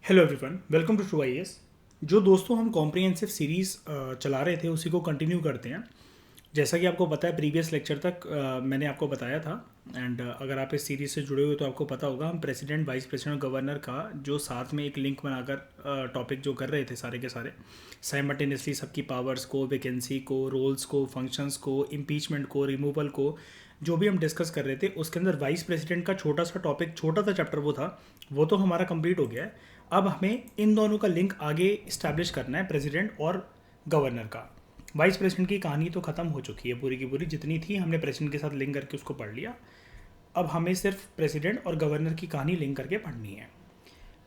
Hello everyone, welcome to true IAS. जो दोस्तों हम कॉम्प्रिहेंसिव सीरीज़ चला रहे थे उसी को कंटिन्यू करते हैं। जैसा कि आपको पता है प्रीवियस लेक्चर तक मैंने आपको बताया था। एंड अगर आप इस सीरीज़ से जुड़े हुए तो आपको पता होगा हम प्रेसिडेंट, वाइस प्रेसिडेंट, गवर्नर का जो साथ में एक लिंक बनाकर टॉपिक जो कर रहे थे सारे के सारे साइमल्टेनियसली सबकी पावर्स को, वैकेंसी को, रोल्स को, फंक्शंस को, इम्पीचमेंट को, रिमूवल को, जो भी हम डिस्कस कर रहे थे उसके अंदर वाइस प्रेसिडेंट का छोटा सा टॉपिक, छोटा सा चैप्टर वो तो हमारा कंप्लीट हो गया है। अब हमें इन दोनों का लिंक आगे इस्टेब्लिश करना है, प्रेसिडेंट और गवर्नर का। वाइस प्रेसिडेंट की कहानी तो ख़त्म हो चुकी है, पूरी की पूरी जितनी थी हमने प्रेसिडेंट के साथ लिंक करके उसको पढ़ लिया। अब हमें सिर्फ प्रेसिडेंट और गवर्नर की कहानी लिंक करके पढ़नी है।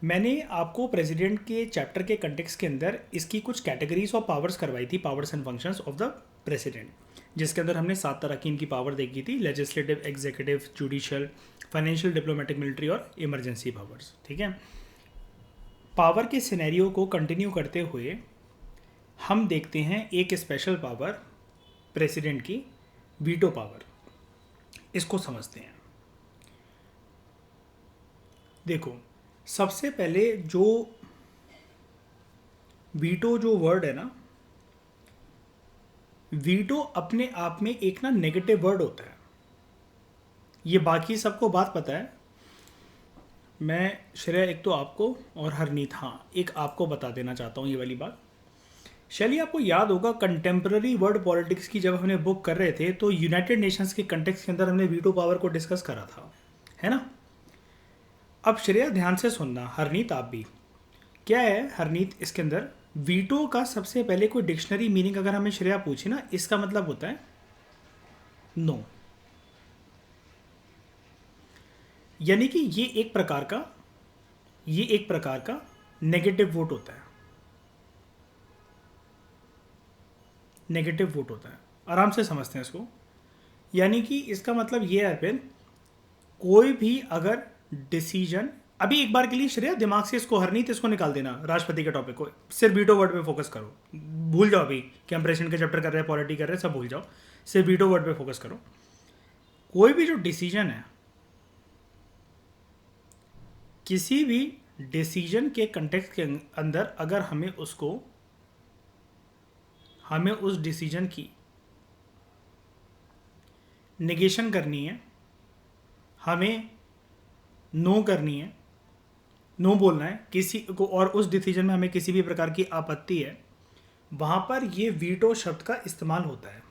मैंने आपको प्रेसिडेंट के चैप्टर के कंटेक्स्ट के अंदर इसकी कुछ कैटेगरीज ऑफ पावर्स करवाई थी, powers and functions of the president, जिसके अंदर हमने 7 तरह की इनकी पावर देखी थी: legislative, executive, judicial, financial, diplomatic, military और इमरजेंसी पावर्स। ठीक है। पावर के सिनेरियो को कंटिन्यू करते हुए हम देखते हैं एक स्पेशल पावर प्रेसिडेंट की, वीटो पावर। इसको समझते हैं। देखो, सबसे पहले जो वीटो जो वर्ड है ना, वीटो अपने आप में एक ना नेगेटिव वर्ड होता है। ये बाकी सबको बात पता है। मैं श्रेया एक तो आपको और हरनीत, हाँ, एक आपको बता देना चाहता हूँ ये वाली बात। शैली, आपको याद होगा कंटेम्प्रेरी वर्ल्ड पॉलिटिक्स की जब हमने बुक कर रहे थे तो यूनाइटेड नेशंस के कंटेक्स्ट के अंदर हमने वीटो पावर को डिस्कस करा था, है ना। अब श्रेया ध्यान से सुनना, हरनीत आप भी। क्या है हरनीत, इसके अंदर वीटो का सबसे पहले कोई डिक्शनरी मीनिंग अगर हमें श्रेया पूछे ना, इसका मतलब होता है नो। यानी कि ये एक प्रकार का नेगेटिव वोट होता है। नेगेटिव वोट होता है, आराम से समझते हैं इसको। यानी कि इसका मतलब ये है फिर, कोई भी अगर डिसीजन, अभी एक बार के लिए श्रेया दिमाग से इसको, हरनीत इसको निकाल देना, राष्ट्रपति के टॉपिक को, सिर्फ वीटो वर्ड पे फोकस करो। भूल जाओ अभी कि हम प्रेसिडेंट के चैप्टर कर रहे हैं, पॉलिटी कर रहे हैं, सब भूल जाओ। सिर्फ वीटो वर्ड पे फोकस करो। कोई भी जो डिसीजन है, किसी भी डिसीजन के कंटेक्स्ट के अंदर अगर हमें उस डिसीजन की नेगेशन करनी है, हमें नो करनी है, नो बोलना है किसी को, और उस डिसीजन में हमें किसी भी प्रकार की आपत्ति है, वहां पर ये वीटो शब्द का इस्तेमाल होता है।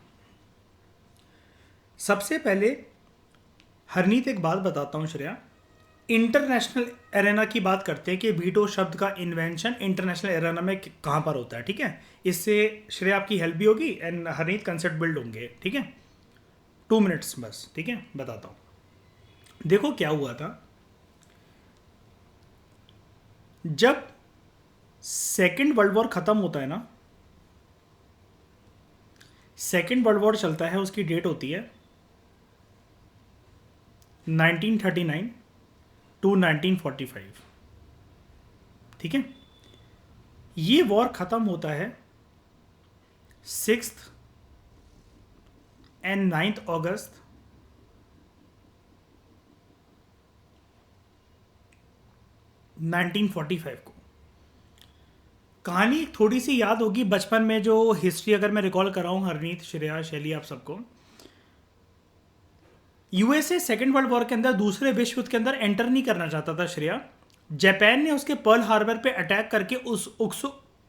सबसे पहले हरनीत एक बात बताता हूं श्रेया, इंटरनेशनल एरेना की बात करते हैं कि वीटो शब्द का इन्वेंशन इंटरनेशनल एरेना में कहां पर होता है। ठीक है, इससे श्रेया आपकी हेल्प भी होगी एंड हरनीत कंसेप्ट बिल्ड होंगे। ठीक है, 2 मिनट्स बस। ठीक है, बताता हूं। देखो क्या हुआ था, जब सेकेंड वर्ल्ड वॉर खत्म होता है ना, सेकेंड वर्ल्ड वॉर चलता है, उसकी डेट होती है 1939 टू 1945। ठीक है, ये वॉर खत्म होता है 6 एंड 9 अगस्त 1945 को। कहानी थोड़ी सी याद होगी बचपन में, जो हिस्ट्री अगर मैं रिकॉल कराऊं हरनीत, श्रेया, शैली, आप सबको, यूएसए सेकेंड वर्ल्ड वॉर के अंदर, दूसरे विश्व युद्ध के अंदर एंटर नहीं करना चाहता था श्रेया। जापान ने उसके पर्ल हार्बर पे अटैक करके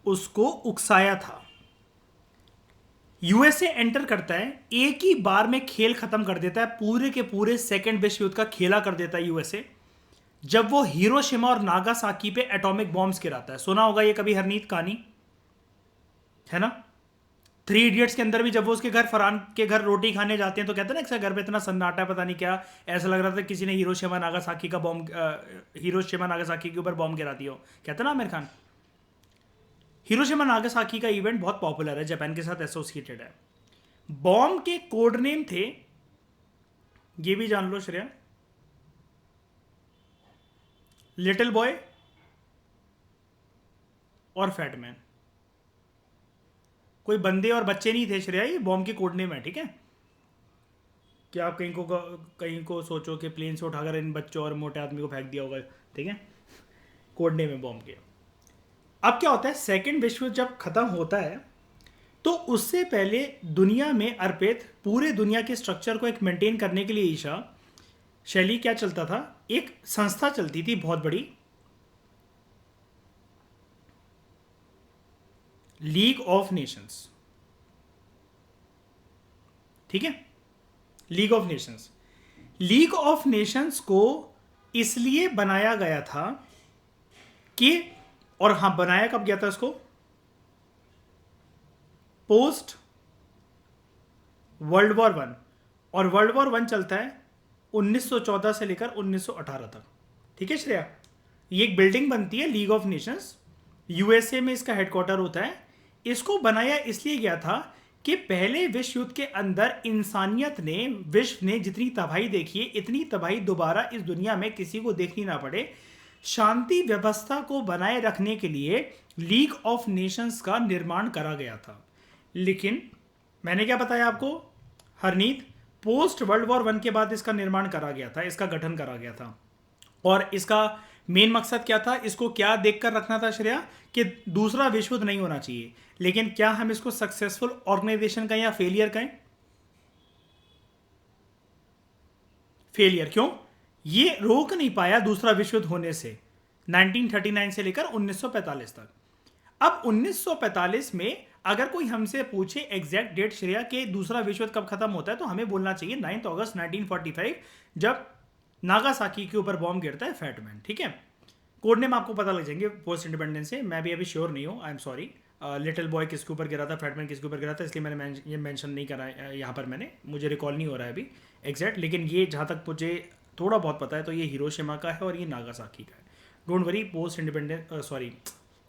उसको उकसाया था। यूएसए एंटर करता है, एक ही बार में खेल खत्म कर देता है, पूरे के पूरे सेकेंड विश्व युद्ध का खेला कर देता है यूएसए, जब वो हिरोशिमा और नागासाकी पे एटॉमिक बॉम्ब्स गिराता है। सुना होगा ये कभी हरनीत कहानी, है ना। 3 इडियट्स के अंदर भी जब वो उसके घर, फरहान के घर रोटी खाने जाते हैं तो कहते हैं ना, एक घर पे इतना सन्नाटा है, पता नहीं क्या, ऐसा लग रहा था किसी ने हिरोशिमा नागासाकी के ऊपर बॉम्ब गिरा दिया हो। कहते ना आमिर खान। हिरोशिमा नागासाकी का इवेंट बहुत पॉपुलर है, जापान के साथ एसोसिएटेड है। बॉम्ब के कोड नेम थे, ये भी जान लो श्रेया, लिटिल बॉय और फैटमैन। कोई बंदे और बच्चे नहीं थे श्रेया, ये बॉम्ब के कोड नेम है। ठीक है, कि आप कहीं को सोचो कि प्लेन से उठाकर इन बच्चों और मोटे आदमी को फेंक दिया होगा। ठीक है, कोड नेम है बॉम्ब के। अब क्या होता है, सेकेंड विश्व युद्ध जब खत्म होता है तो उससे पहले दुनिया में अर्पित पूरे दुनिया के स्ट्रक्चर को एक मेंटेन करने के लिए ईशा शैली क्या चलता था, एक संस्था चलती थी बहुत बड़ी, लीग ऑफ नेशंस। ठीक है, league of Nations. League of Nations को इसलिए बनाया गया था कि, और हाँ बनाया कब गया था इसको, पोस्ट वर्ल्ड वॉर वन, और वर्ल्ड वॉर वन चलता है 1914 से लेकर 1918 तक। ठीक है श्रेया, ये एक बिल्डिंग बनती है लीग ऑफ नेशंस, यूएसए में इसका हेडक्वार्टर होता है। इसको बनाया इसलिए गया था कि पहले विश्व युद्ध के अंदर इंसानियत ने, विश्व ने जितनी तबाही देखी है, इतनी तबाही दोबारा इस दुनिया में किसी को देखनी ना पड़े। शांति व्यवस्था को बनाए रखने के लिए लीग ऑफ नेशंस का निर्माण करा गया था। लेकिन मैंने क्या बताया आपको Harneet, post world war one के बाद इसका निर्माण करा गया था, इसका गठन करा गया था। और इसका मेन मकसद क्या था, इसको क्या देखकर रखना था श्रेया, कि दूसरा विश्व युद्ध नहीं होना चाहिए। लेकिन क्या हम इसको सक्सेसफुल ऑर्गेनाइजेशन कहें या फेलियर कहें? फेलियर। क्यों? ये रोक नहीं पाया दूसरा विश्व युद्ध होने से 1939 से लेकर 1945 तक। अब 1945 में अगर कोई हमसे पूछे एग्जैक्ट डेट श्रेया के दूसरा विश्व युद्ध कब खत्म होता है, तो हमें बोलना चाहिए 9 अगस्त 1945, जब नागासाकी के ऊपर बॉम्ब गिरता है, फैटमैन। ठीक है, कोड नेम आपको पता लग जाएंगे पोस्ट इंडिपेंडेंस से। मैं भी अभी श्योर नहीं हूँ, I am sorry. Little boy किसके ऊपर गिरा था, फैटमैन किसके ऊपर गिरा था, इसलिए मैंने ये मेंशन नहीं करा यहाँ पर, मैंने, मुझे रिकॉल नहीं हो रहा है अभी एग्जैक्ट। लेकिन ये जहाँ तक मुझे थोड़ा बहुत पता है तो ये हिरोशिमा का है और ये नागासाकी का है। Don't worry, post independence, sorry,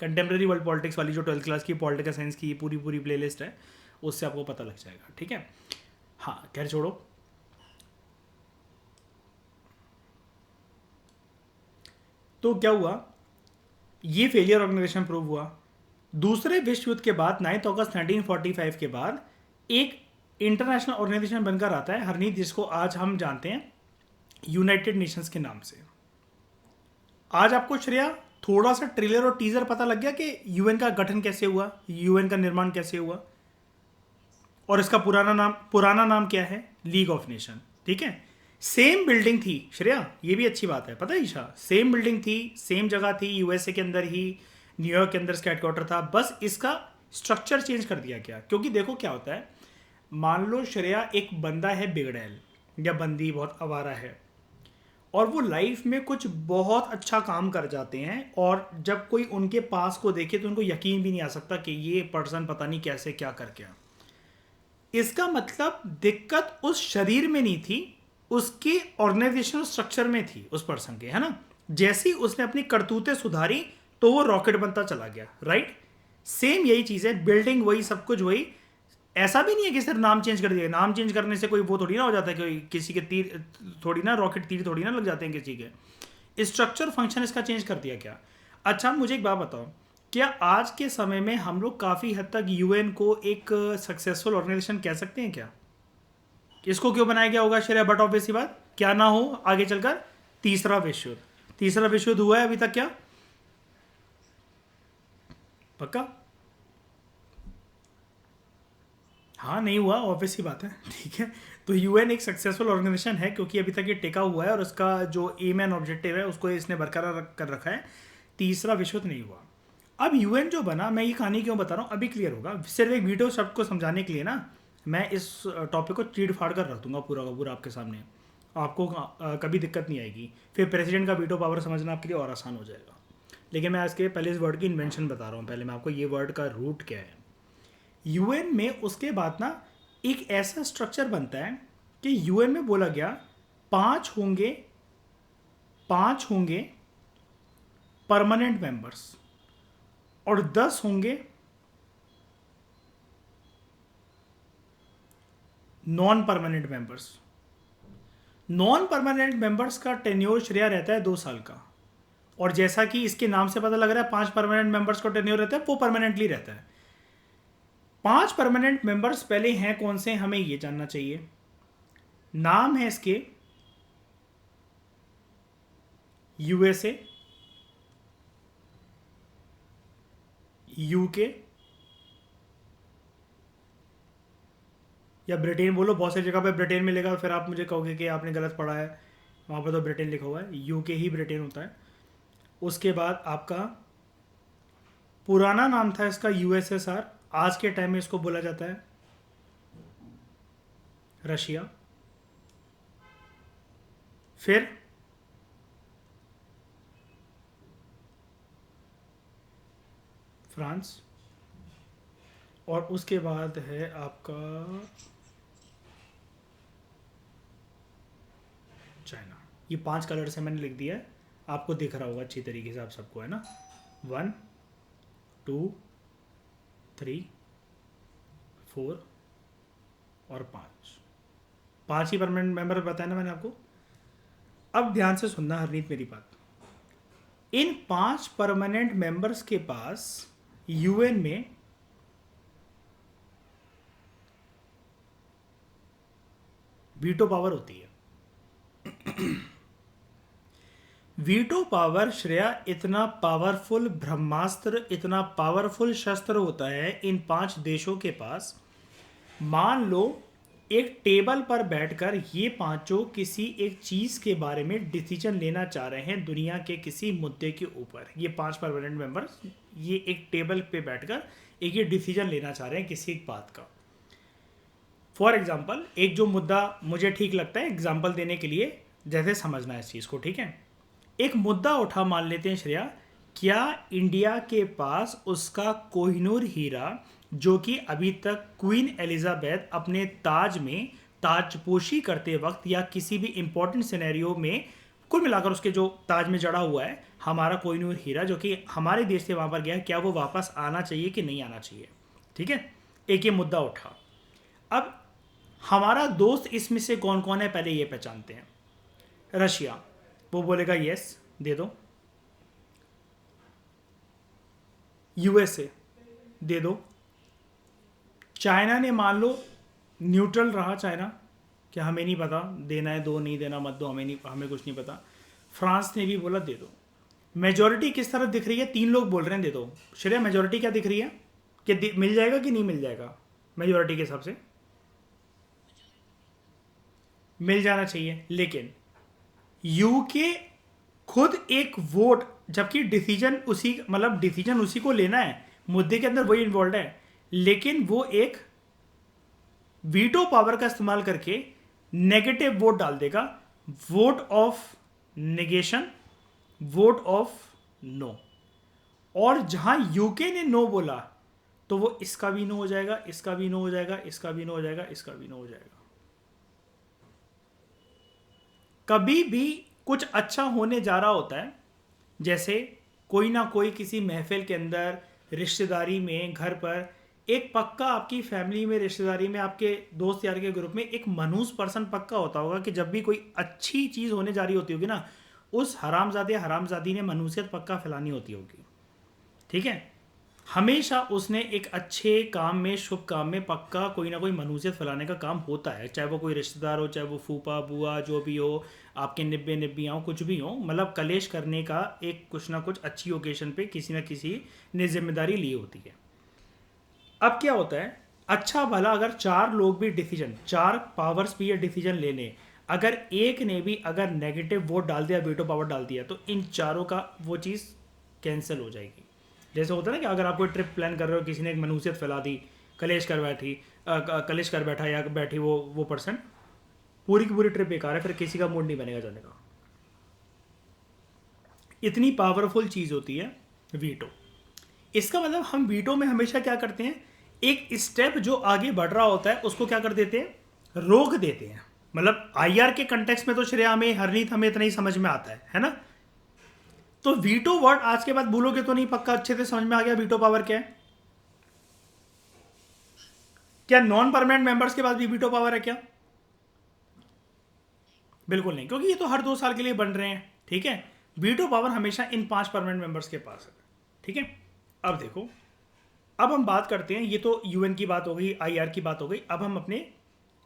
contemporary world politics वाली जो 12th क्लास की पॉलिटिकल साइंस की पूरी प्लेलिस्ट है, उससे आपको पता लग जाएगा। ठीक है, हाँ खैर छोड़ो। तो क्या हुआ, ये फेलियर ऑर्गेनाइजेशन प्रूव हुआ। दूसरे विश्व युद्ध के बाद 9 अगस्त 1945 के बाद एक इंटरनेशनल ऑर्गेनाइजेशन बनकर आता है हरनीत, जिसको आज हम जानते हैं यूनाइटेड नेशंस के नाम से। आज आपको श्रेया थोड़ा सा ट्रेलर और टीजर पता लग गया कि यूएन का गठन कैसे हुआ, यूएन का निर्माण कैसे हुआ, और इसका पुराना नाम क्या है, लीग ऑफ नेशन। ठीक है, सेम बिल्डिंग थी श्रेया, ये भी अच्छी बात है, पता है ईशा, सेम बिल्डिंग थी, सेम जगह थी, यूएसए के अंदर ही, न्यूयॉर्क के अंदर इसका हेडक्वार्टर था, बस इसका स्ट्रक्चर चेंज कर दिया गया। क्योंकि देखो क्या होता है, मान लो श्रेया एक बंदा है बिगड़ैल या बंदी बहुत आवारा है, और वो लाइफ में कुछ बहुत अच्छा काम कर जाते हैं, और जब कोई उनके पास को देखे तो उनको यकीन भी नहीं आ सकता कि ये पर्सन पता नहीं कैसे क्या कर गया। इसका मतलब दिक्कत उस शरीर में नहीं थी, उसके ऑर्गेनाइजेशनल स्ट्रक्चर में थी उस पर्सन के, है ना। जैसे ही उसने अपनी करतूतें सुधारी तो वो रॉकेट बनता चला गया, राइट। सेम यही चीज़ है, बिल्डिंग वही, सब कुछ वही। ऐसा भी नहीं है कि सिर्फ नाम चेंज कर दिया, नाम चेंज करने से कोई वो थोड़ी ना हो जाता है, कोई किसी के तीर थोड़ी ना, रॉकेट तीर थोड़ी ना लग जाते हैं किसी के। स्ट्रक्चर फंक्शन इसका चेंज कर दिया क्या। अच्छा मुझे एक बात बताओ, क्या आज के समय में हम लोग काफ़ी हद तक यूएन को एक सक्सेसफुल ऑर्गेनाइजेशन कह सकते हैं क्या? इसको क्यों बनाया गया होगा श्रेया, बट ऑब्वियस सी बात, क्या ना हो आगे चलकर तीसरा विश्व युद्ध। तीसरा विश्व युद्ध हुआ है अभी तक क्या? पक्का? हाँ नहीं हुआ, ऑब्वियस सी बात है। ठीक है, तो यूएन एक सक्सेसफुल ऑर्गेनाइजेशन है क्योंकि अभी तक ये टिका हुआ है और उसका जो एम एंड ऑब्जेक्टिव है उसको इसने बरकरार कर रखा है। तीसरा विश्व युद्ध नहीं हुआ। अब यूएन जो बना, मैं ये कहानी क्यों बता रहा हूँ अभी क्लियर होगा, सिर्फ एक वीडियो शब्द को समझाने के लिए ना, मैं इस टॉपिक को चीड़ फाड़ कर रख दूंगा पूरा का पूरा आपके सामने, आपको कभी दिक्कत नहीं आएगी। फिर प्रेसिडेंट का वीटो पावर समझना आपके लिए और आसान हो जाएगा। लेकिन मैं इसके पहले इस वर्ड की इन्वेंशन बता रहा हूँ, पहले मैं आपको ये वर्ड का रूट क्या है। यूएन में उसके बाद ना एक ऐसा स्ट्रक्चर बनता है कि यूएन में बोला गया 5 होंगे परमानेंट मेंबर्स और 10 होंगे non permanent members. Non permanent members का टेन्योर श्रेया रहता है 2 साल का, और जैसा कि इसके नाम से पता लग रहा है 5 परमानेंट मेंबर्स का टेन्योर रहता है, वो परमानेंटली रहता है। 5 परमानेंट मेंबर्स पहले हैं कौन से, हमें ये जानना चाहिए। नाम है इसके यूएसए, यूके या ब्रिटेन बोलो, बहुत सी जगह पे ब्रिटेन मिलेगा, फिर आप मुझे कहोगे कि आपने गलत पढ़ा है, वहाँ पर तो ब्रिटेन लिखा हुआ है, यूके ही ब्रिटेन होता है। उसके बाद आपका पुराना नाम था इसका यूएसएसआर, आज के टाइम में इसको बोला जाता है रशिया। फिर फ्रांस, और उसके बाद है आपका चाइना। ये 5 कलर से मैंने लिख दिया है, आपको दिख रहा होगा अच्छी तरीके से, आप सबको है ना। 1 2 3 4 और 5, 5 ही परमानेंट मेंबर बताया ना मैंने आपको। अब ध्यान से सुनना हरनीत मेरी बात। इन 5 परमानेंट मेंबर्स के पास यूएन में वीटो पावर होती है। वीटो पावर श्रेया इतना पावरफुल ब्रह्मास्त्र, इतना पावरफुल शस्त्र होता है इन 5 देशों के पास। मान लो एक टेबल पर बैठकर ये पांचों किसी एक चीज के बारे में डिसीजन लेना चाह रहे हैं दुनिया के किसी मुद्दे के ऊपर। ये 5 परमानेंट मेंबर्स ये एक टेबल पे बैठकर एक ये डिसीजन लेना चाह रहे हैं किसी एक बात का। फॉर एग्जाम्पल, एक जो मुद्दा मुझे ठीक लगता है एग्जाम्पल देने के लिए, जैसे समझना है इस चीज़ को, ठीक है। एक मुद्दा उठा, मान लेते हैं श्रेया, क्या इंडिया के पास उसका कोहिनूर हीरा, जो कि अभी तक क्वीन एलिजाबेथ अपने ताज में ताजपोशी करते वक्त या किसी भी इंपॉर्टेंट सिनेरियो में, कुल मिलाकर उसके जो ताज में जड़ा हुआ है हमारा कोहिनूर हीरा, जो कि हमारे देश से वहाँ पर गया है, क्या वो वापस आना चाहिए कि नहीं आना चाहिए? ठीक है, एक ये मुद्दा उठा। अब हमारा दोस्त इसमें से कौन कौन है पहले ये पहचानते हैं। रशिया, वो बोलेगा यस दे दो। यूएसए दे दो। चाइना ने मान लो न्यूट्रल रहा, चाइना कि हमें नहीं पता देना है दो, नहीं देना मत दो, हमें नहीं, हमें कुछ नहीं पता। फ्रांस ने भी बोला दे दो। मेजॉरिटी किस तरफ दिख रही है? 3 लोग बोल रहे हैं दे दो। श्रेया मेजॉरिटी क्या दिख रही है कि मिल जाएगा कि नहीं मिल जाएगा? मेजॉरिटी के हिसाब से मिल जाना चाहिए, लेकिन यूके खुद एक वोट, जबकि डिसीजन उसी, मतलब डिसीजन उसी को लेना है, मुद्दे के अंदर वही इन्वॉल्व है, लेकिन वो एक वीटो पावर का इस्तेमाल करके नेगेटिव वोट डाल देगा, vote of negation, vote of no. और जहां यूके ने नो बोला तो वो इसका भी नो हो जाएगा, इसका भी नो हो जाएगा, इसका भी नो हो जाएगा, इसका भी नो हो जाएगा। कभी भी कुछ अच्छा होने जा रहा होता है, जैसे कोई ना कोई किसी महफिल के अंदर, रिश्तेदारी में, घर पर, एक पक्का आपकी फैमिली में, रिश्तेदारी में, आपके दोस्त यार के ग्रुप में एक मनहूस पर्सन पक्का होता होगा कि जब भी कोई अच्छी चीज़ होने जा रही होती होगी ना, उस हरामजादे हरामजादी ने मनहूसियत पक्का फैलानी होती होगी। ठीक है, हमेशा उसने एक अच्छे काम में, शुभ काम में पक्का कोई ना कोई मनहूसियत फैलाने का काम होता है, चाहे वो कोई रिश्तेदार हो, चाहे वो फूफा बुआ जो भी हो, आपके निब्बे निब्बियाँ हो, कुछ भी हो, मतलब कलेश करने का एक कुछ ना कुछ अच्छी ओकेशन पे किसी ना किसी ने जिम्मेदारी ली होती है। अब क्या होता है, अच्छा भला अगर 4 लोग भी डिसीजन, 4 पावर्स भी ये डिसीजन ले लें, अगर एक ने भी अगर नेगेटिव वोट डाल दिया, वीटो पावर डाल दिया, तो इन चारों का वो चीज़ कैंसिल हो जाएगी। जैसे होता है ना कि अगर आप कोई ट्रिप प्लान कर रहे हो, किसी ने एक मनहूसियत फैला दी, कलेश कर बैठी, कलेश कर बैठा या बैठी वो पर्सन, पूरी की पूरी ट्रिप बेकार है, फिर किसी का मूड नहीं बनेगा जाने का। इतनी पावरफुल चीज़ होती है वीटो। इसका मतलब हम वीटो में हमेशा क्या करते हैं, एक स्टेप जो आगे बढ़ रहा होता है उसको क्या कर देते हैं, रोक देते हैं। मतलब आईआर के कंटेक्स्ट में तो श्रेया में, हरनीत हमें इतना ही समझ में आता है ना। तो वीटो वर्ड आज के बाद भूलोगे तो नहीं, पक्का अच्छे से समझ में आ गया वीटो पावर क्या है? क्या नॉन परमानेंट मेंबर्स के पास भी वीटो पावर है क्या? बिल्कुल नहीं, क्योंकि ये तो हर 2 साल के लिए बन रहे हैं। ठीक है, वीटो पावर हमेशा इन 5 परमानेंट मेंबर्स के पास है। ठीक है, अब देखो, अब हम बात करते हैं, ये तो यूएन की बात हो गई, आईआर की बात हो गई, अब हम अपने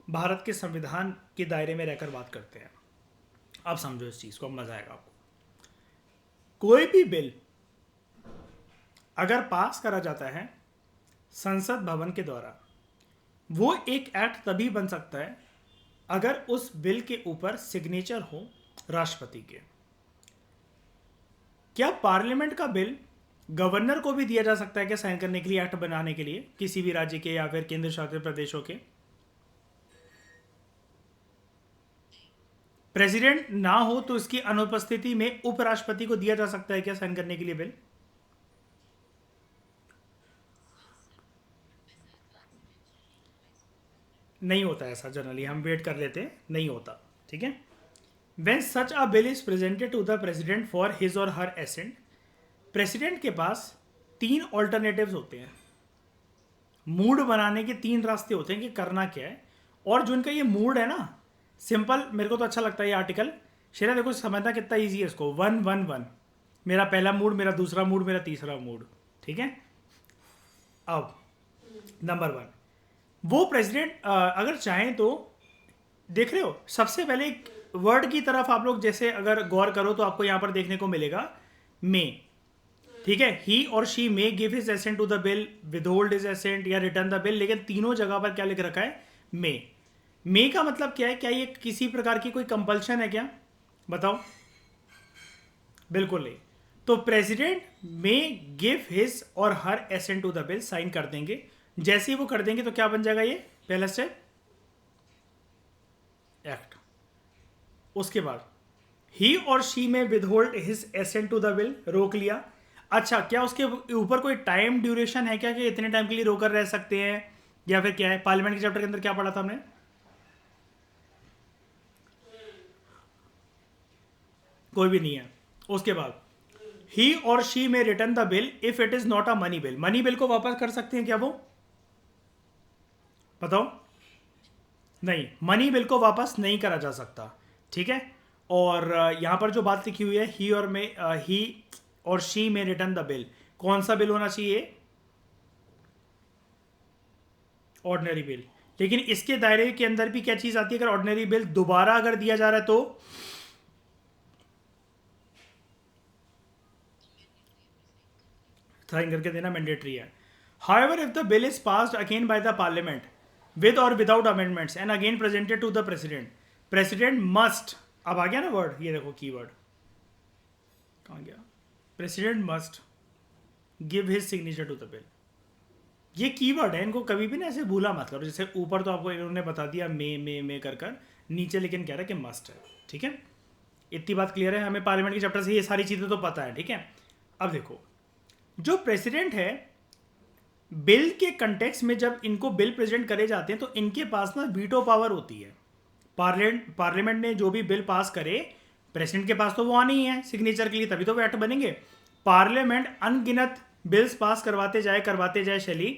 भारत के संविधान के दायरे में रहकर बात करते हैं। अब समझो इस चीज़ को, अब मजा आएगा आपको। कोई भी बिल अगर पास करा जाता है संसद भवन के द्वारा, वो एक एक्ट तभी बन सकता है अगर उस बिल के ऊपर सिग्नेचर हो राष्ट्रपति के। क्या पार्लियामेंट का बिल गवर्नर को भी दिया जा सकता है क्या साइन करने के लिए, एक्ट बनाने के लिए, किसी भी राज्य के या फिर केंद्र शासित प्रदेशों के? प्रेसिडेंट ना हो तो इसकी अनुपस्थिति में उपराष्ट्रपति को दिया जा सकता है क्या साइन करने के लिए बिल? नहीं होता ऐसा, जनरली हम वेट कर लेते हैं, नहीं होता। ठीक है। When such a bill is presented to the president for his और हर एसेंट, प्रेसिडेंट के पास 3 ऑल्टरनेटिव्स होते हैं। मूड बनाने के 3 रास्ते होते हैं कि करना क्या है। और जो इनका ये मूड है ना, सिंपल, मेरे को तो अच्छा लगता है ये आर्टिकल। शेरा देखो समझना कितना ईजी है इसको। 1-1-1, मेरा पहला मूड, मेरा दूसरा मूड, मेरा तीसरा मूड। ठीक है। अब नंबर 1, वो प्रेसिडेंट अगर चाहें तो, देख रहे हो सबसे पहले एक वर्ड की तरफ आप लोग जैसे अगर गौर करो तो आपको यहां पर देखने को मिलेगा मे। ठीक है। ही और she may give his assent to the bill, withhold his assent या रिटर्न द बिल, लेकिन तीनों जगह पर क्या लिख रखा है? मे। मे का मतलब क्या है? क्या ये किसी प्रकार की कोई कंपल्शन है क्या? बताओ। बिल्कुल नहीं। तो प्रेसिडेंट मे गिव हिज और her assent to the bill, sign कर देंगे। जैसे ही वो कर देंगे तो क्या बन जाएगा? ये पहला स्टेप, एक्ट। उसके बाद ही और she may withhold his assent to the bill, रोक लिया। अच्छा, क्या उसके ऊपर कोई टाइम ड्यूरेशन है क्या कि इतने टाइम के लिए रोकर रह सकते हैं, या फिर क्या है? पार्लियामेंट के चैप्टर के अंदर क्या पढ़ा था हमने? कोई भी नहीं है। उसके बाद ही और शी में return the bill if it is not a money bill. Money bill को वापस कर सकते हैं क्या वो? बताओ। नहीं, मनी बिल को वापस नहीं करा जा सकता। ठीक है। और यहां पर जो बात लिखी हुई है, ही और शी में रिटर्न द बिल, कौन सा बिल होना चाहिए? Ordinary bill. लेकिन इसके दायरे के अंदर भी क्या चीज आती है? अगर ऑर्डिनरी बिल दोबारा अगर दिया जा रहा है तो साइन करके देना मैंडेटरी है। However if the bill is passed again by the parliament with or without amendments and again presented to the president, president must, अब आ गया ना वर्ड, ये देखो कीवर्ड कहां गया? President must give his signature to the bill. ये keyword है, इनको कभी भी ना ऐसे भूला मत करो। जैसे ऊपर तो आपको इन्होंने बता दिया मे कर कर, नीचे लेकिन कह रहा है कि मस्ट है। ठीक है। इतनी बात क्लियर है, हमें पार्लियामेंट के चैप्टर से ये सारी चीज़ें तो पता है। ठीक है। अब देखो, जो प्रेसिडेंट है, बिल के कंटेक्स्ट में जब इनको बिल प्रेजेंट करे जाते हैं तो इनके पास ना वीटो पावर होती है। पार्लियामेंट ने जो भी बिल पास करे, प्रेसिडेंट के पास तो वो आनी ही है सिग्नेचर के लिए, तभी तो वो एक्ट बनेंगे। पार्लियामेंट अनगिनत बिल्स पास करवाते जाए शैली,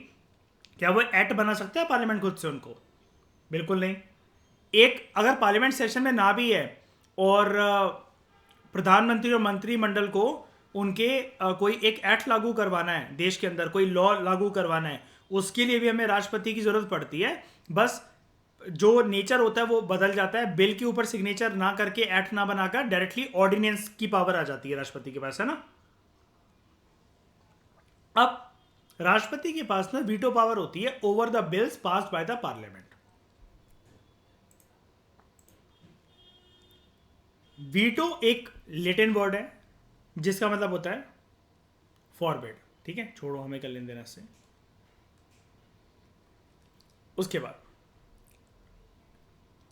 क्या वो एक्ट बना सकता है पार्लियामेंट खुद से उनको? बिल्कुल नहीं। एक अगर पार्लियामेंट सेशन में ना भी है और प्रधानमंत्री और मंत्रिमंडल को उनके कोई एक एक्ट लागू करवाना है, देश के अंदर कोई लॉ लागू करवाना है, उसके लिए भी हमें राष्ट्रपति की जरूरत पड़ती है। बस जो नेचर होता है वो बदल जाता है। बिल के ऊपर सिग्नेचर ना करके, एक्ट ना बनाकर, डायरेक्टली ऑर्डिनेंस की पावर आ जाती है राष्ट्रपति के पास, है ना। अब राष्ट्रपति के पास ना वीटो पावर होती है over the bills passed by the parliament. Veto एक लैटिन वर्ड है जिसका मतलब होता है फॉरबिड। ठीक है, छोड़ो, हमें कर लेने देना इससे। उसके बाद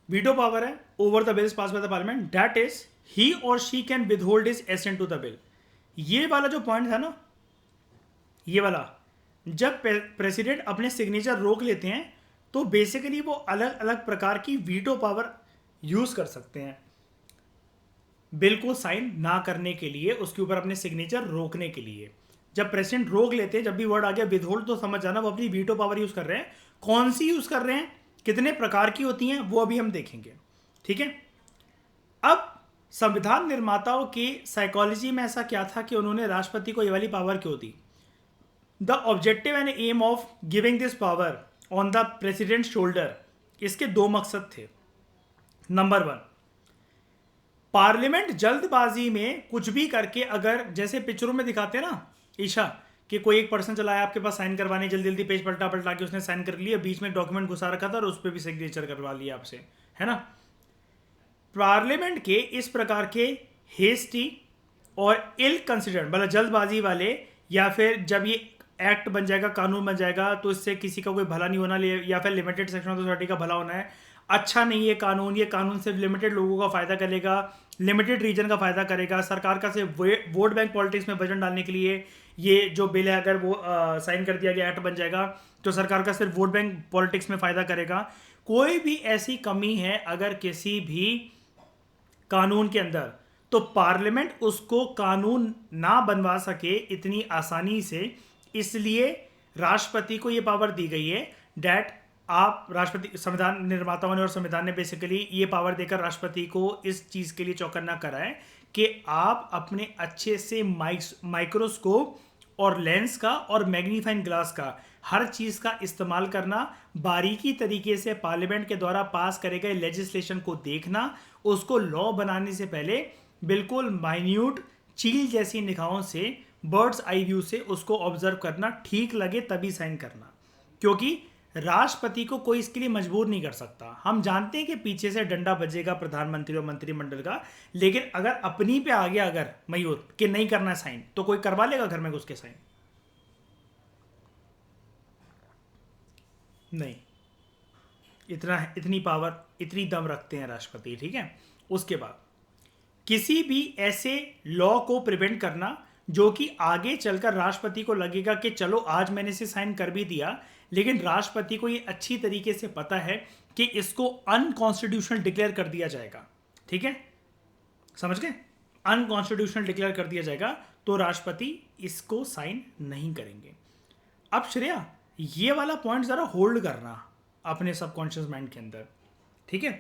वीटो पावर है over the bills pass by the parliament, that is he और she can withhold his assent to the bill. ये वाला जो पॉइंट था ना, ये वाला, जब प्रेसिडेंट अपने सिग्नेचर रोक लेते हैं तो बेसिकली वो अलग अलग प्रकार की वीटो पावर यूज कर सकते हैं बिल को साइन ना करने के लिए, उसके ऊपर अपने सिग्नेचर रोकने के लिए। जब प्रेसिडेंट रोक लेते हैं, जब भी वर्ड आ गया विदहोल्ड, तो समझ जाना वो अपनी वीटो पावर यूज कर रहे हैं। कौन सी यूज कर रहे हैं, कितने प्रकार की होती हैं, वो अभी हम देखेंगे। ठीक है। अब संविधान निर्माताओं की साइकोलॉजी में ऐसा क्या था कि उन्होंने राष्ट्रपति को ये वाली पावर क्यों दी? The objective and aim of giving this power on the president shoulder, इसके 2 मकसद थे। नंबर 1, पार्लियामेंट जल्दबाजी में कुछ भी करके, अगर जैसे पिक्चरों में दिखाते हैं ना ईशा, कि कोई एक पर्सन चला आया आपके पास साइन करवाने, जल्दी जल्दी पेज पलटा पलटा के उसने साइन कर लिया, बीच में डॉक्यूमेंट घुसा रखा था और उस पर भी सिग्नेचर करवा लिया आपसे, है ना। पार्लियामेंट के इस प्रकार के हेस्टी और इल कंसिडर्ड, मतलब जल्दबाजी वाले, या फिर जब ये एक्ट बन जाएगा, कानून बन जाएगा, तो इससे किसी का कोई भला नहीं होना, या फिर लिमिटेड सेक्शन ऑफ सोसाइटी का भला होना है, अच्छा नहीं है कानून। ये कानून सिर्फ लिमिटेड लोगों का फायदा करेगा, लिमिटेड रीजन का फायदा करेगा। सरकार का सिर्फ वोट बैंक पॉलिटिक्स में वजन डालने के लिए ये जो बिल है, अगर वो साइन कर दिया गया, एक्ट बन जाएगा, तो सरकार का सिर्फ वोट बैंक पॉलिटिक्स में फायदा करेगा। कोई भी ऐसी कमी है अगर किसी भी कानून के अंदर, तो पार्लियामेंट उसको कानून ना बनवा सके इतनी आसानी से, इसलिए राष्ट्रपति को ये पावर दी गई है डैट आप राष्ट्रपति, संविधान निर्माताओं ने और संविधान ने बेसिकली ये पावर देकर राष्ट्रपति को इस चीज के लिए चौकन्ना करा है कि आप अपने अच्छे से माइक्रोस्कोप और लेंस का और मैग्नीफाइंग ग्लास का, हर चीज का इस्तेमाल करना, बारीकी तरीके से पार्लियामेंट के द्वारा पास करे गए लेजिस्लेशन को देखना, उसको लॉ बनाने से पहले बिल्कुल माइन्यूट चील जैसी निगाहों से, बर्ड्स आई व्यू से उसको ऑब्जर्व करना, ठीक लगे तभी साइन करना। क्योंकि राष्ट्रपति को कोई इसके लिए मजबूर नहीं कर सकता। हम जानते हैं कि पीछे से डंडा बजेगा प्रधानमंत्री और मंत्रिमंडल का, लेकिन अगर अपनी पे आ गया अगर मयूर कि नहीं करना साइन, तो कोई करवा लेगा घर में घुस के साइन? नहीं। इतनी पावर, इतनी दम रखते हैं राष्ट्रपति, ठीक है। उसके बाद किसी भी ऐसे लॉ को प्रिवेंट करना जो कि आगे चलकर राष्ट्रपति को लगेगा कि चलो आज मैंने इसे साइन कर भी दिया, लेकिन राष्ट्रपति को ये अच्छी तरीके से पता है कि इसको अनकॉन्स्टिट्यूशनल डिक्लेयर कर दिया जाएगा, ठीक है, समझ गए, अनकॉन्स्टिट्यूशनल डिक्लेयर कर दिया जाएगा, तो राष्ट्रपति इसको साइन नहीं करेंगे। अब श्रेया, ये वाला पॉइंट जरा होल्ड करना अपने सबकॉन्शियस माइंड के अंदर, ठीक है,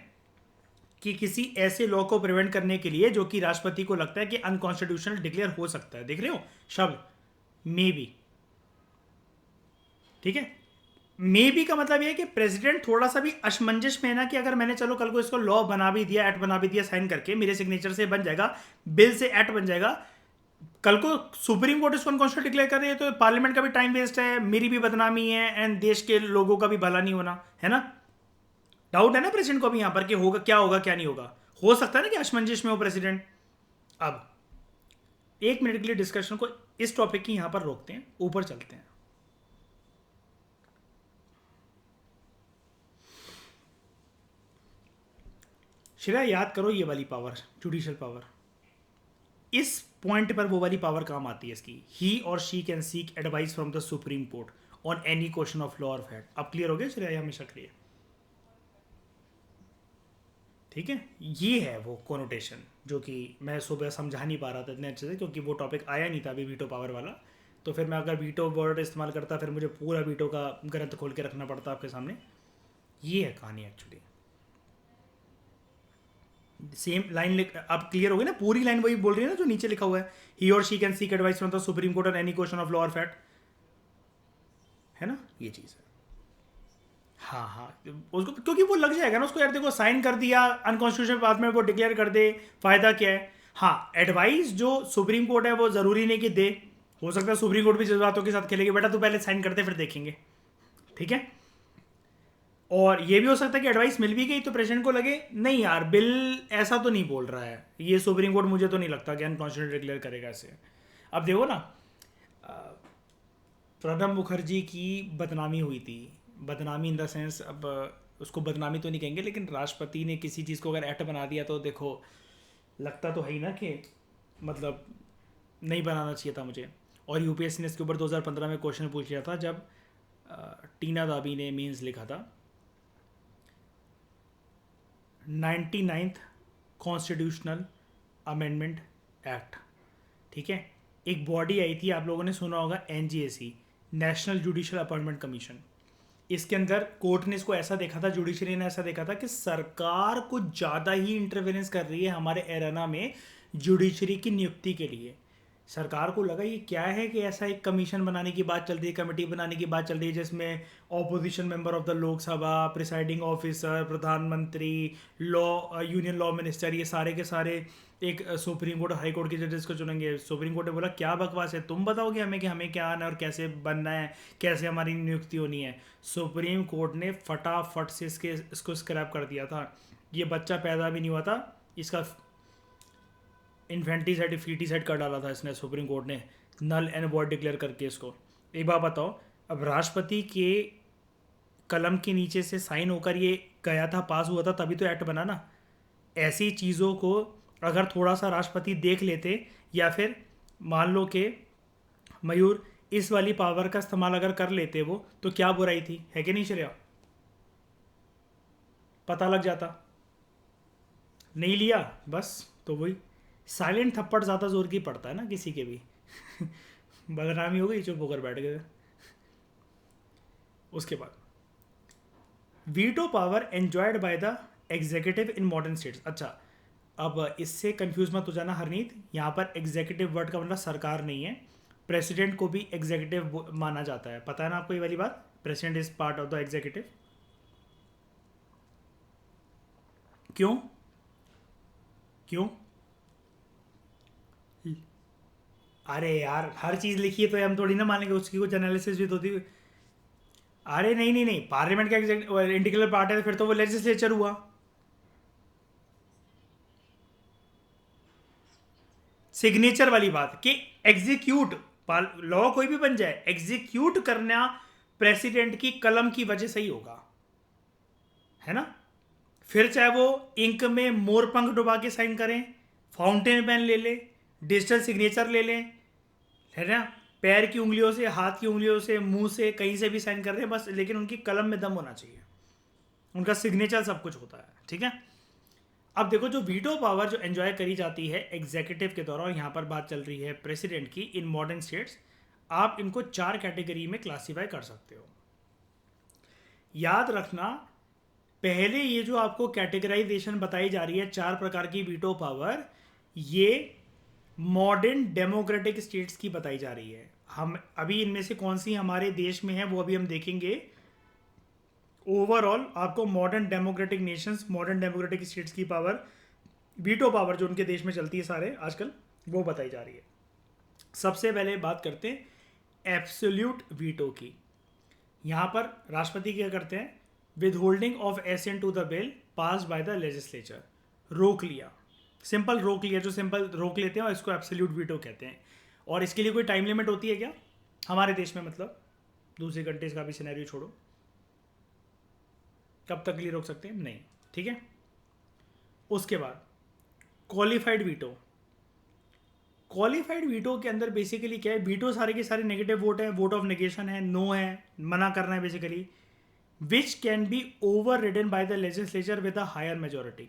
कि किसी ऐसे लॉ को प्रिवेंट करने के लिए जो कि राष्ट्रपति को लगता है कि अनकॉन्स्टिट्यूशनल डिक्लेयर हो सकता है, देख रहे हो शब्द मे बी, ठीक है। मे बी का मतलब यह है कि प्रेसिडेंट थोड़ा सा भी असमंजस में है ना, कि अगर मैंने चलो कल को इसको लॉ बना भी दिया, एक्ट बना भी दिया, साइन करके मेरे सिग्नेचर से बन जाएगा, बिल से एक्ट बन जाएगा, कल को सुप्रीम कोर्ट इसको अनकॉन्स्टिट्यूशनल डिक्लेयर कर रही है, तो पार्लियामेंट का भी टाइम वेस्ट है, मेरी भी बदनामी है, एंड देश के लोगों का भी भला नहीं होना, है ना। डाउट है ना प्रेसिडेंट को भी यहां पर कि होगा क्या नहीं होगा, हो सकता है ना कि असमंजस में हो प्रेसिडेंट। अब 1 मिनट के लिए डिस्कशन को इस टॉपिक की यहां पर रोकते हैं, ऊपर चलते हैं। श्रेया, याद करो ये वाली पावर, जुडिशियल पावर, इस पॉइंट पर वो वाली पावर काम आती है इसकी, ही और she can seek advice from the supreme court on any question of law और फैक्ट। अब क्लियर हो गया श्रेया, हमेशा क्लियर, ठीक है। ये है वो कोनोटेशन जो कि मैं सुबह समझा नहीं पा रहा था इतने अच्छे से, क्योंकि वो टॉपिक आया नहीं था अभी वीटो पावर वाला, तो फिर मैं अगर वीटो वर्ड इस्तेमाल करता फिर मुझे पूरा वीटो का ग्रंथ खोल के रखना पड़ता आपके सामने। ये है कहानी एक्चुअली, सेम लाइन अब क्लियर हो गई ना, पूरी लाइन वही बोल रही है ना जो नीचे लिखा हुआ है, ही और she can seek advice from the supreme court on any question of law और फैक्ट, है ना, ये चीज़ है। हाँ, उसको क्योंकि वो लग जाएगा ना उसको, यार देखो साइन कर दिया अनकॉन्स्टिट्यूशनल बाद में वो डिक्लेयर कर दे, फायदा क्या है। हाँ, एडवाइस जो सुप्रीम कोर्ट है वो ज़रूरी नहीं कि दे, हो सकता है सुप्रीम कोर्ट भी जज्बातों के साथ खेलेगी, बेटा तू पहले साइन करते फिर देखेंगे, ठीक है। और ये भी हो सकता है कि एडवाइस मिल भी गई तो प्रेसिडेंट को लगे नहीं यार बिल ऐसा तो नहीं बोल रहा है, ये सुप्रीम कोर्ट मुझे तो नहीं लगता कि अनकॉन्स्टिट्यूशनल डिक्लेयर करेगा इसे। अब देखो ना, प्रणब मुखर्जी की बदनामी हुई थी, बदनामी इन द सेंस, अब उसको बदनामी तो नहीं कहेंगे, लेकिन राष्ट्रपति ने किसी चीज़ को अगर एक्ट बना दिया तो देखो लगता तो है ही ना कि मतलब नहीं बनाना चाहिए था मुझे। और यूपीएससी ने इसके ऊपर 2015 में क्वेश्चन पूछ लिया था जब टीना दाबी ने मीन्स लिखा था 99th कॉन्स्टिट्यूशनल अमेंडमेंट एक्ट, ठीक है। एक बॉडी आई थी, आप लोगों ने सुना होगा, एनजीएसी, नेशनल जुडिशियल अपॉइंटमेंट कमीशन। इसके अंदर कोर्ट ने इसको ऐसा देखा था, जुडिशरी ने ऐसा देखा था कि सरकार कुछ ज़्यादा ही इंटरफेरेंस कर रही है हमारे एराना में जुडिशरी की नियुक्ति के लिए। सरकार को लगा ये क्या है कि ऐसा एक कमीशन बनाने की बात चल रही है, कमेटी बनाने की बात चल रही है जिसमें opposition member of the Lok Sabha, presiding officer, प्रधानमंत्री, लॉ यूनियन लॉ मिनिस्टर, ये सारे के सारे एक सुप्रीम कोर्ट हाई कोर्ट के जजेस को चुनेंगे। सुप्रीम कोर्ट ने बोला क्या बकवास है, तुम बताओगे हमें कि हमें क्या आना है और कैसे बनना है, कैसे हमारी नियुक्ति होनी है। सुप्रीम कोर्ट ने फटाफट से इसको स्क्रैप कर दिया था। ये बच्चा पैदा भी नहीं हुआ था, इसका इन्फेंटिसाइड फीटिसाइड कर डाला था इसने, सुप्रीम कोर्ट ने नल एंड वॉइड डिक्लेयर करके इसको। एक बात बताओ, अब राष्ट्रपति के कलम के नीचे से साइन होकर ये गया था, पास हुआ था, तभी तो एक्ट बना ना। ऐसी चीज़ों को अगर थोड़ा सा राष्ट्रपति देख लेते, या फिर मान लो कि मयूर इस वाली पावर का इस्तेमाल अगर कर लेते वो, तो क्या बुराई थी, है कि नहीं श्रेया? पता लग जाता, नहीं लिया बस। तो वही साइलेंट थप्पड़ ज़्यादा जोर की पड़ता है ना किसी के भी। बदनामी हो गई, चुप होकर बैठ गए। उसके बाद veto power enjoyed by the executive in modern states. अच्छा, अब इससे कंफ्यूज मत हो जाना हरनीत, यहाँ पर एग्जीक्यूटिव वर्ड का मतलब सरकार नहीं है, प्रेसिडेंट को भी एग्जीक्यूटिव माना जाता है। पता है ना आपको ये वाली बात, president is part of the executive. क्यों क्यों? अरे यार, हर चीज़ लिखी है तो हम थोड़ी ना मानेंगे, उसकी कुछ एनालिसिस भी तो होती। अरे नहीं नहीं नहीं, पार्लियामेंट का इंटीग्रल पार्ट है, फिर तो वो लेजिस्लेचर हुआ। सिग्नेचर वाली बात कि एग्जीक्यूट, लॉ कोई भी बन जाए, एग्जीक्यूट करना प्रेसिडेंट की कलम की वजह से ही होगा, है ना। फिर चाहे वो इंक में मोर पंख डुबा के साइन करें, फाउंटेन पेन ले लें, डिजिटल सिग्नेचर ले लें, है ना, पैर की उंगलियों से, हाथ की उंगलियों से, मुंह से, कहीं से भी साइन कर दें बस, लेकिन उनकी कलम में दम होना चाहिए, उनका सिग्नेचर सब कुछ होता है, ठीक है। अब देखो, जो वीटो पावर जो एंजॉय करी जाती है एग्जीक्यूटिव के द्वारा, और यहाँ पर बात चल रही है प्रेसिडेंट की इन मॉडर्न स्टेट्स, आप इनको 4 कैटेगरी में क्लासीफाई कर सकते हो। याद रखना, पहले ये जो आपको कैटेगराइजेशन बताई जा रही है 4 प्रकार की वीटो पावर, ये मॉडर्न डेमोक्रेटिक स्टेट्स की बताई जा रही है। हम अभी इनमें से कौन सी हमारे देश में है वो अभी हम देखेंगे। ओवरऑल आपको modern democratic Nations, modern democratic states की पावर, वीटो पावर जो उनके देश में चलती है सारे आजकल, वो बताई जा रही है। सबसे पहले बात करते हैं एब्सोल्यूट वीटो की। यहाँ पर राष्ट्रपति क्या करते हैं, withholding of assent to the bill passed by the legislature, रोक लिया, सिंपल रोक लिया, जो सिंपल रोक लेते हैं और इसको एब्सोल्यूट वीटो कहते हैं। और इसके लिए कोई टाइम लिमिट होती है क्या हमारे देश में? मतलब दूसरी कंट्रीज का भी सिनेरियो छोड़ो, कब तक के लिए रोक सकते हैं? नहीं, ठीक है। उसके बाद क्वालिफाइड वीटो। क्वालिफाइड वीटो के अंदर बेसिकली क्या है, वीटो सारे के सारे नेगेटिव वोट है, वोट ऑफ नेगेशन है, नो है, मना करना है basically, which can be overridden by the legislature with a higher majority.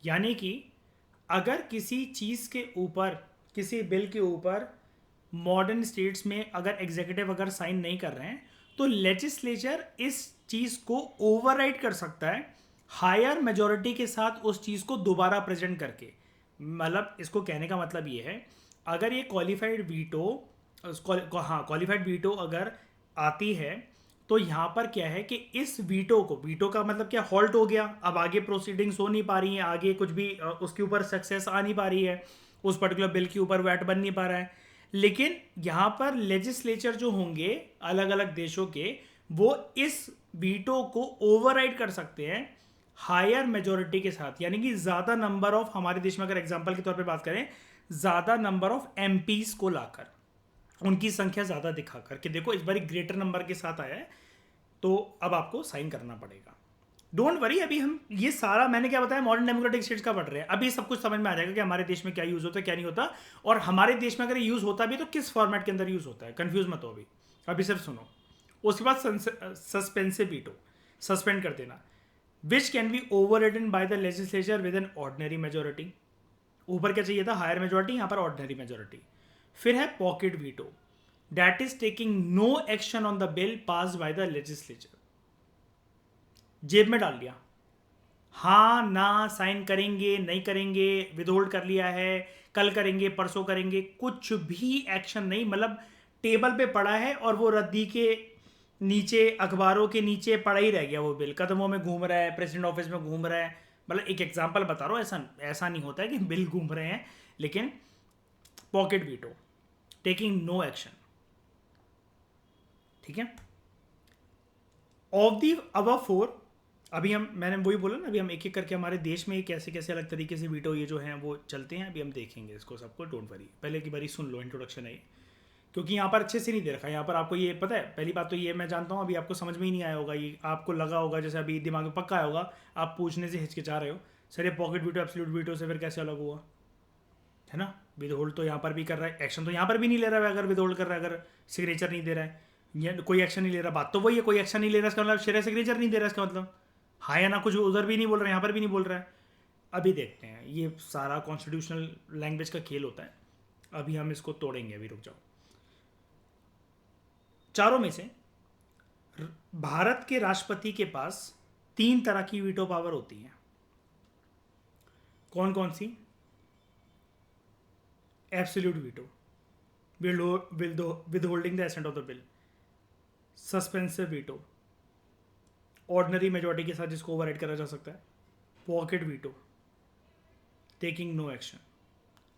यानी कि अगर किसी चीज़ के ऊपर, किसी बिल के ऊपर मॉडर्न स्टेट्स में अगर एग्जीक्यूटिव अगर साइन नहीं कर रहे हैं, तो लेजिस्लेचर इस चीज़ को ओवरराइड कर सकता है हायर मेजोरिटी के साथ, उस चीज़ को दोबारा प्रेजेंट करके। मतलब इसको कहने का मतलब ये है, अगर ये क्वालिफाइड वीटो, हाँ क्वालिफाइड वीटो अगर आती है, तो यहाँ पर क्या है कि इस वीटो को, वीटो का मतलब क्या, हॉल्ट हो गया, अब आगे प्रोसीडिंग्स हो नहीं पा रही हैं, आगे कुछ भी उसके ऊपर सक्सेस आ नहीं पा रही है, उस पर्टिकुलर बिल के ऊपर वैट बन नहीं पा रहा है। लेकिन यहाँ पर लेजिस्लेचर जो होंगे अलग अलग देशों के, वो इस वीटो को ओवरराइड कर सकते हैं हायर मेजोरिटी के साथ। यानी कि ज़्यादा नंबर ऑफ, हमारे देश में अगर एग्जाम्पल के तौर पे बात करें, ज़्यादा नंबर ऑफ एमपीज को लाकर, उनकी संख्या ज़्यादा दिखाकर कि देखो इस बार ग्रेटर नंबर के साथ आया है, तो अब आपको साइन करना पड़ेगा। डोंट वरी, अभी हम ये सारा मैंने क्या बताया मॉडर्न डेमोक्रेटिक स्टेट्स का पढ़ रहे हैं, अभी सब कुछ समझ में आ जाएगा कि हमारे देश में क्या यूज़ होता है क्या नहीं होता, और हमारे देश में अगर यूज़ होता भी तो किस फॉर्मेट के अंदर यूज़ होता है, कंफ्यूज मत हो अभी, अभी सिर्फ सुनो। उसके बाद सस्पेंसिव वीटो, सस्पेंड कर देना, विच can be overridden by the legislature with an ordinary majority. ऊपर क्या चाहिए था, हायर मेजोरिटी, यहाँ पर ऑर्डिनरी मेजोरिटी। फिर है pocket veto, that is taking no action on the bill passed by the legislature. जेब में डाल लिया, हाँ ना, साइन करेंगे नहीं करेंगे, विदहोल्ड कर लिया है, कल करेंगे, परसों करेंगे, कुछ भी एक्शन नहीं। मतलब टेबल पे पड़ा है और वो रद्दी के नीचे, अखबारों के नीचे पड़ा ही रह गया, वो बिल कदमों में घूम रहा है, प्रेसिडेंट ऑफिस में घूम रहा है। मतलब एक एग्जांपल बता रहा हूँ, ऐसा ऐसा नहीं होता है कि बिल घूम रहे हैं, लेकिन pocket veto, taking no action. ठीक है, ऑफ दी अबव फोर, अभी हम, मैंने वही बोला ना, अभी हम एक एक करके हमारे देश में कैसे कैसे अलग तरीके से वीटो ये जो हैं वो चलते हैं, अभी हम देखेंगे इसको सबको। डोंट वरी, पहले की बारी सुन लो, इंट्रोडक्शन है ये, क्योंकि यहाँ पर अच्छे से नहीं दे रखा। यहाँ पर आपको ये पता है, पहली बात तो ये मैं जानता हूँ, अभी आपको समझ में ही नहीं आया होगा, ये आपको लगा होगा जैसे अभी दिमाग में पक्का आया होगा, आप पूछने से हिचकिचा रहे हो, सर ये पॉकेट वीटो एब्सोल्यूट वीटो से फिर कैसे अलग हुआ, है ना। विद होल्ड तो यहाँ पर भी कर रहा है, एक्शन तो यहाँ पर भी नहीं ले रहा है अगर विद होल्ड कर रहा है, अगर सिग्नेचर नहीं दे रहा है, या कोई एक्शन नहीं ले रहा, बात तो वही है, कोई एक्शन नहीं ले रहा, इसका मतलब शेयर सिग्नेचर नहीं दे रहा, इसका मतलब हाँ या ना, कुछ उधर भी नहीं बोल रहा है, यहाँ पर भी नहीं बोल रहा है। अभी देखते हैं, ये सारा कॉन्स्टिट्यूशनल लैंग्वेज का खेल होता है, अभी हम इसको तोड़ेंगे, अभी रुक जाओ। चारों में से भारत के राष्ट्रपति के पास 3 तरह की वीटो पावर होती है। कौन कौन सी? Absolute veto, withholding the assent of the bill, suspensive veto, ordinary majority के साथ जिसको ओवरराइड करा जा सकता है, pocket veto, taking no action.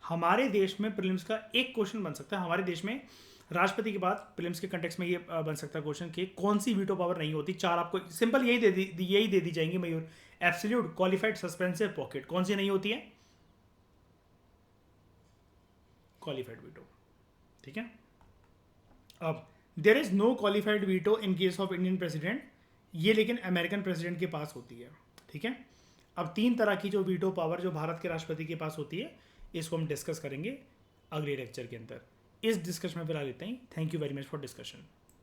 हमारे देश में प्रीलिम्स का एक क्वेश्चन बन सकता है, हमारे देश में राष्ट्रपति के बाद प्रीलिम्स के कंटेक्स्ट में ये बन सकता है क्वेश्चन कि कौन सी वीटो पावर नहीं होती। 4 आपको सिंपल यही दे दी जाएंगी Mayur, absolute, qualified, suspensive, pocket. कौन सी नहीं होती है? Qualified veto. ठीक है, अब there is no qualified veto in case of Indian president, ये लेकिन अमेरिकन प्रेसिडेंट के पास होती है। ठीक है, अब 3 तरह की जो वीटो पावर जो भारत के राष्ट्रपति के पास होती है, इसको हम डिस्कस करेंगे अगले लेक्चर के अंदर। इस डिस्कशन में फिलहाल इतना ही। Thank you very much for discussion.